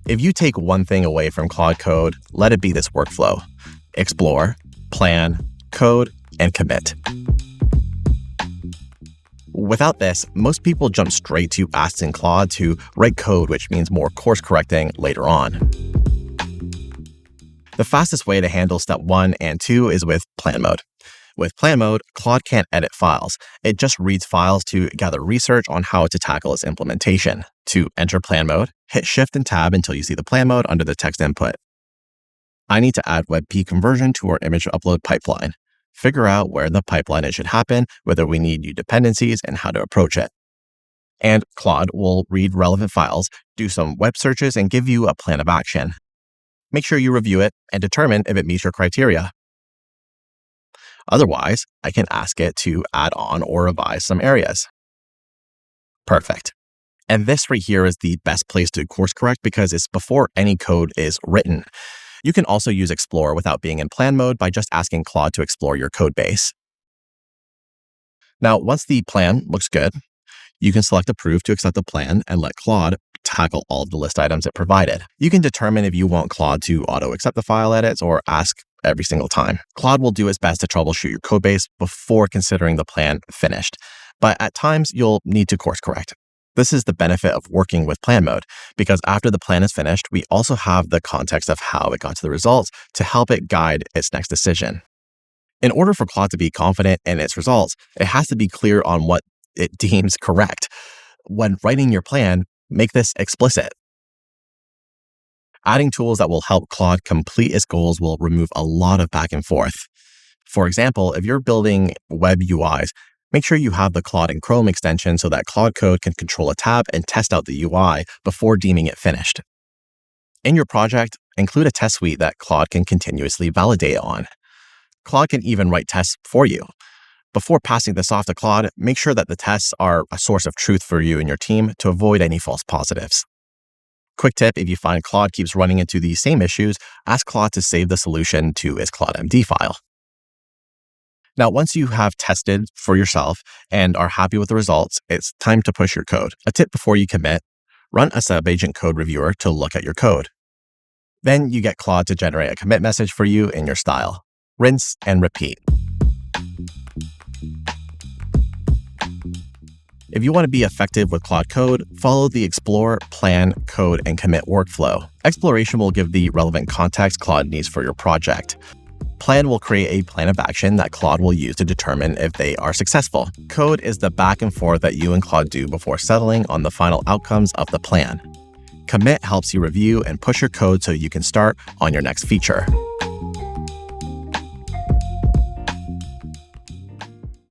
If you take one thing away from Claude Code, let it be this workflow: explore, plan, code, and commit. Without this, most people jump straight to asking Claude to write code, which means more course correcting later on. The fastest way to handle step 1 and 2 is with plan mode. With plan mode, Claude can't edit files. It just reads files to gather research on how to tackle its implementation. To enter plan mode, hit Shift and Tab until you see the plan mode under the text input. I need to add WebP conversion to our image upload pipeline. Figure out where in the pipeline it should happen, whether we need new dependencies, and how to approach it. And Claude will read relevant files, do some web searches, and give you a plan of action. Make sure you review it and determine if it meets your criteria. Otherwise, I can ask it to add on or revise some areas. Perfect. And this right here is the best place to course correct because it's before any code is written. You can also use Explore without being in plan mode by just asking Claude to explore your code base. Now, once the plan looks good, you can select Approve to accept the plan and let Claude tackle all of the list items it provided. You can determine if you want Claude to auto-accept the file edits or ask every single time. Claude will do its best to troubleshoot your code base before considering the plan finished, but at times you'll need to course correct. This is the benefit of working with plan mode, because after the plan is finished, we also have the context of how it got to the results to help it guide its next decision. In order for Claude to be confident in its results, it has to be clear on what it deems correct. When writing your plan, make this explicit. Adding tools that will help Claude complete its goals will remove a lot of back and forth. For example, if you're building web UIs, make sure you have the Claude and Chrome extension so that Claude Code can control a tab and test out the UI before deeming it finished. In your project, include a test suite that Claude can continuously validate on. Claude can even write tests for you. Before passing this off to Claude, make sure that the tests are a source of truth for you and your team to avoid any false positives. Quick tip: if you find Claude keeps running into these same issues, ask Claude to save the solution to its ClaudeMD file. Now, once you have tested for yourself and are happy with the results, it's time to push your code. A tip before you commit: run a subagent code reviewer to look at your code. Then you get Claude to generate a commit message for you in your style. Rinse and repeat. If you want to be effective with Claude Code, follow the explore, plan, code, and commit workflow. Exploration will give the relevant context Claude needs for your project. Plan will create a plan of action that Claude will use to determine if they are successful. Code is the back and forth that you and Claude do before settling on the final outcomes of the plan. Commit helps you review and push your code so you can start on your next feature.